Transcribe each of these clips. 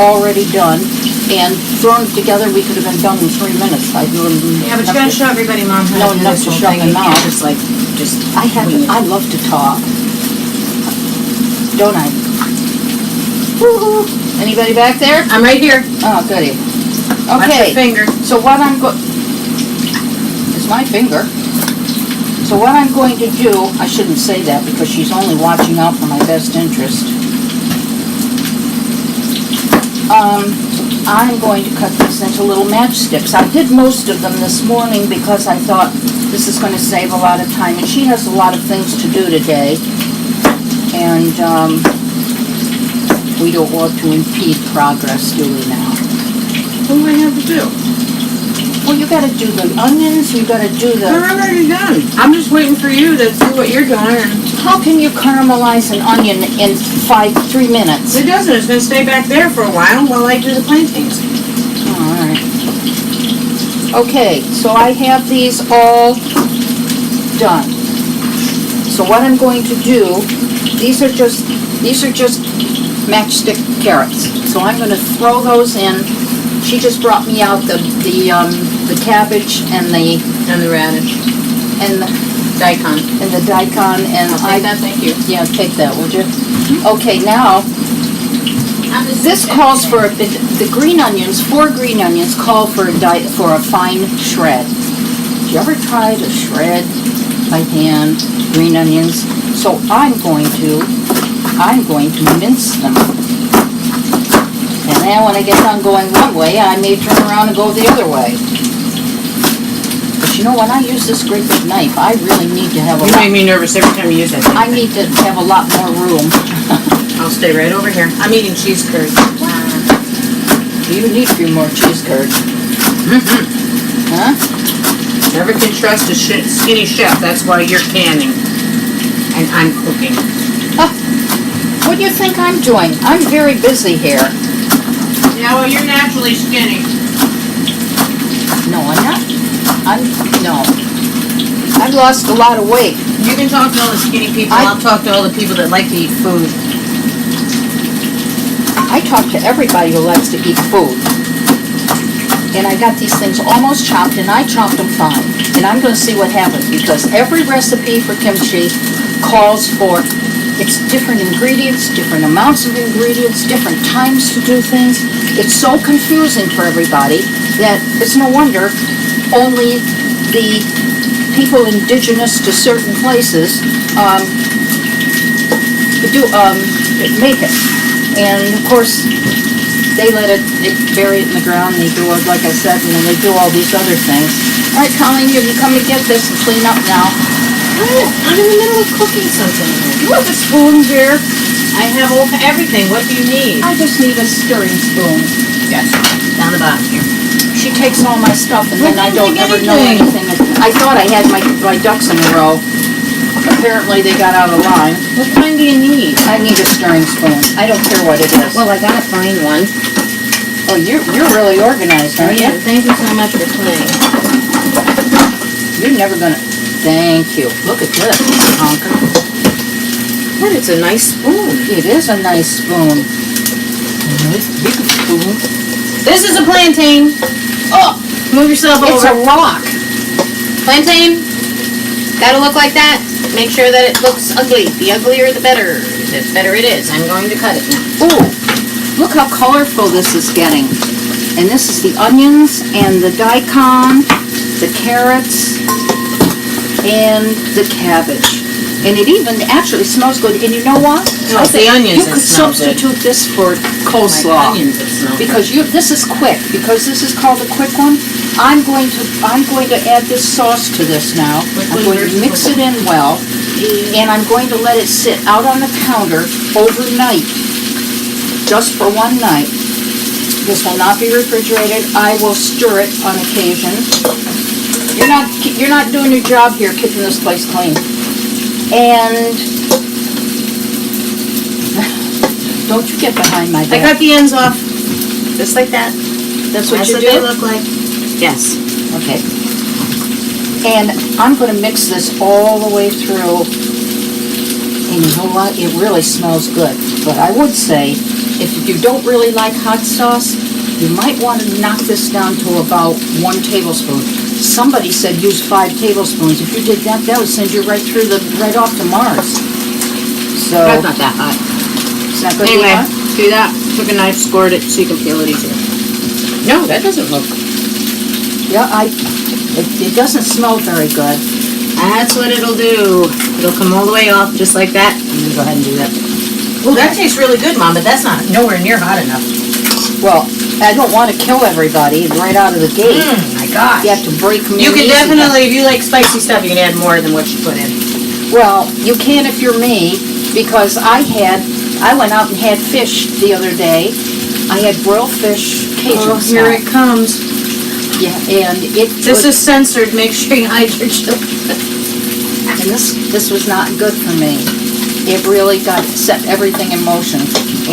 already done, and thrown it together, we could have been done in 3 minutes. Yeah, but you gotta show everybody, Mom, how No, to do enough this to whole show thing. them You can't now. just I love to talk. Don't I? Woo-hoo. Anybody back there? I'm right here. Oh, goody. Watch your Okay, finger. so what it's my finger. So what I'm going to do, I shouldn't say that because she's only watching out for my best interest. I'm going to cut these into little matchsticks. I did most of them this morning because I thought this is going to save a lot of time. And she has a lot of things to do today. And we don't want to impede progress, do we now? What do I have to do? Well, you got to do the onions, you got to do They're the... already done. I'm just waiting for you to do what you're doing. And How can you caramelize an onion in 3 minutes? it doesn't. It's going to stay back there for a while I do the plantains. All right. Okay, so I have these all done. So what I'm going to do, these are just matchstick carrots. So I'm going to throw those in. She just brought me out the cabbage and And the radish. the Daikon. daikon, and I'll take that, thank you. Yeah, take that, would you? Okay, now this calls for the green onions. 4 green onions call for a fine shred. Did you ever try to shred by hand green onions? So I'm going to mince them. And then when I get done going one way, I may turn around and go the other way. But you know, when I use this great big knife, I really need to have a You lot. make me nervous every time you use that thing. I need to have a lot more room. I'll stay right over here. I'm eating cheese curds. You need a few more cheese curds. Huh? Never can trust a skinny chef. That's why you're canning. And I'm cooking. What do you think I'm doing? I'm very busy here. Yeah, well, you're naturally skinny. No, I'm not. No. I've lost a lot of weight. You can talk to all the skinny people. I'll talk to all the people that like to eat food. I talk to everybody who likes to eat food. And I got these things almost chopped, and I chopped them fine. And I'm going to see what happens, because every recipe for kimchi calls for, it's different ingredients, different amounts of ingredients, different times to do things. It's so confusing for everybody that it's no wonder only the people indigenous to certain places make it. And of course, they bury it in the ground, and they do it, like I said, and then they do all these other things. All right, Colleen, you can come and get this and clean up now. I'm in the middle of cooking something. You have a spoon, dear? I have everything. What do you need? I just need a stirring spoon. Yes. Down the bottom here. She takes all my stuff, and then I don't Like ever know anything. anything. I thought I had my ducks in a row. Apparently, they got out of line. What kind do you need? I need a stirring spoon. I don't care what it is. Well, I gotta find one. Oh, you're really organized, aren't you? Thank you so much for playing. You're never gonna... Thank you. Look at this, honker. But it's a nice spoon. It is a nice spoon. A nice big spoon. This is a plantain. Oh, move yourself over. It's a rock. Plantain. Gotta look like that. Make sure that it looks ugly. The uglier, the better. The better it is. I'm going to cut it now. Ooh, look how colorful this is getting. And this is the onions and the daikon, the carrots, and the cabbage. And it even actually smells good. And you know what? No, it's the onions you that could smell good. substitute this for coleslaw. Like onions that smell because this is quick. Because this is called a quick one. I'm going to add this sauce to this now. I'm going to mix it in well, and I'm going to let it sit out on the counter overnight, just for one night. This will not be refrigerated. I will stir it on occasion. You're not doing your job here, keeping this place clean. And don't you get behind my back. I cut the ends off, just like that. That's what That's you what do? they look like. Yes. Okay. And I'm going to mix this all the way through. And you know what? It really smells good. But I would say if you don't really like hot sauce, you might want to knock this down to about 1 tablespoon. Somebody said use 5 tablespoons. If you did that, that would send you right off to Mars. So That's not that hot. it's not good. Anyway, do that. Took a knife, scored it so you can peel it easier. No, that doesn't look. Yeah, it doesn't smell very good. That's what it'll do. It'll come all the way off just like that. I'm gonna go ahead and do that. Well, that tastes really good, Mom, but that's not nowhere near hot enough. Well, I don't want to kill everybody right out of the gate. My gosh. You have to break them. You can easy. definitely, if you like spicy stuff, you can add more than what you put in. Well, you can if you're me, because I went out and had fish the other day. I had broiled fish Cajun style. Here it comes. Yeah, and This is censored. Make sure you hide your children. and this was not good for me. It really set everything in motion,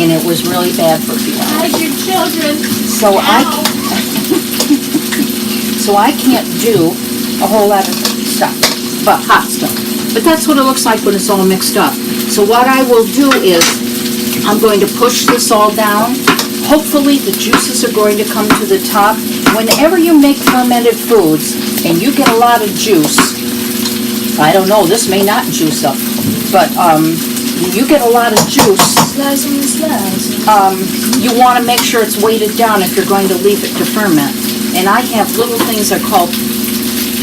and it was really bad for people. Hide your children. So I can't do a whole lot of stuff, but hot stuff. But that's what it looks like when it's all mixed up. So what I will do is, I'm going to push this all down. Hopefully the juices are going to come to the top. Whenever you make fermented foods and you get a lot of juice, I don't know, this may not juice up, but when you get a lot of juice, you want to make sure it's weighted down if you're going to leave it to ferment. And I have little things that are called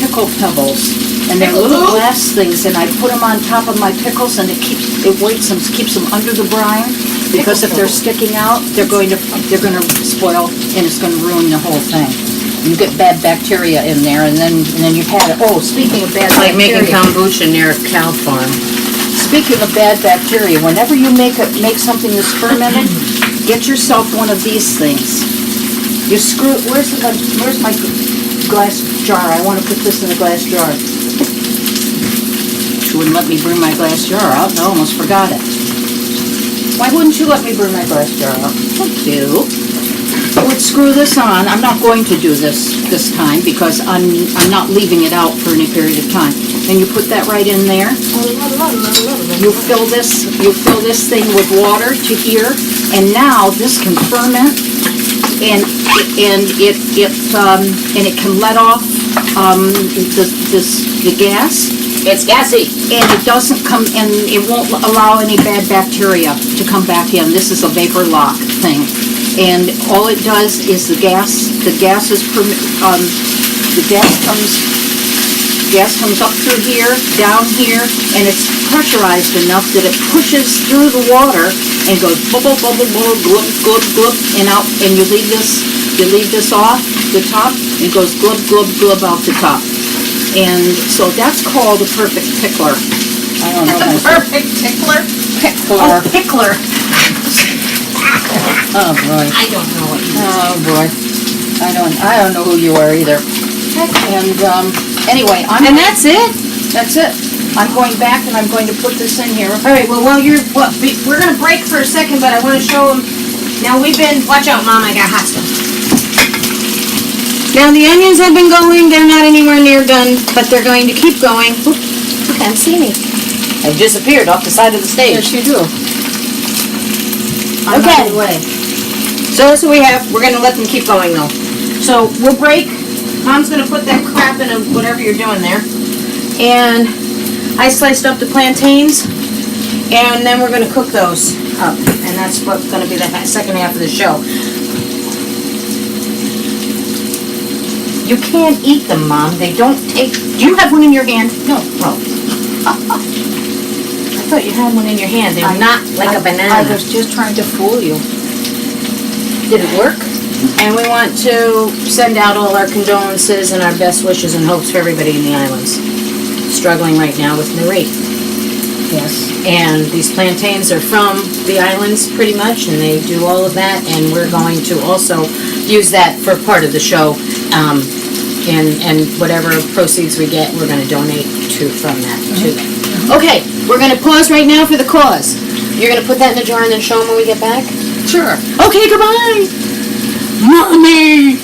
pickle pebbles, and they're little glass things, and I put them on top of my pickles, and it keeps them under the brine, because if they're sticking out, they're going to spoil, and it's going to ruin the whole thing. You get bad bacteria in there, and then you've had it. Oh, speaking of bad Like bacteria, making kombucha near a cow farm. speaking of bad bacteria, whenever you make something that's fermented, get yourself one of these things. You screw. Where's my glass jar? I want to put this in a glass jar. She wouldn't let me bring my glass jar out, and I almost forgot it. Why wouldn't you let me bring my glass jar out? Thank you. I would screw this on. I'm not going to do this time because I'm not leaving it out for any period of time. And you put that right in there. You fill this thing with water to here, and now this can ferment, and it can let off the gas. It's gassy. And it doesn't come, and it won't allow any bad bacteria to come back in. This is a vapor lock thing. And all it does is the gas comes up through here, down here, and it's pressurized enough that it pushes through the water and goes bubble, bubble, bubble, glub, glub, glub, and out, and you leave this off the top, and it goes glub, glub, glub out the top. And so that's called a perfect pickler. I don't know. Perfect tickler? Pickler. Oh, pickler. Oh boy. I don't know what you mean. Oh boy. I don't know who you are either. And anyway, And that's it? That's it. I'm going back and I'm going to put this in here. All right, well, we're going to break for a second, but I want to show them. Now, watch out, Mom, I got hot stuff. Now, the onions have been going. They're not anywhere near done, but they're going to keep going. Oop, you can't see me. I've disappeared off the side of the stage. Yes, you do. Okay. So that's what we have. We're going to let them keep going, though. So we'll break. Mom's going to put that crap in whatever you're doing there. And I sliced up the plantains. And then we're going to cook those up. And that's what's going to be the second half of the show. You can't eat them, Mom. They don't take... Do you have one in your hand? No. Oh. I thought you had one in your hand. They're not like a banana. I was just trying to fool you. Did it work? And we want to send out all our condolences and our best wishes and hopes for everybody in the islands struggling right now with Marie. Yes. And these plantains are from the islands pretty much, and they do all of that, and we're going to also use that for part of the show, and whatever proceeds we get, we're going to donate from that to them. Okay, we're going to pause right now for the cause. You're going to put that in a jar and then show them when we get back? Sure. Okay, goodbye! Mommy!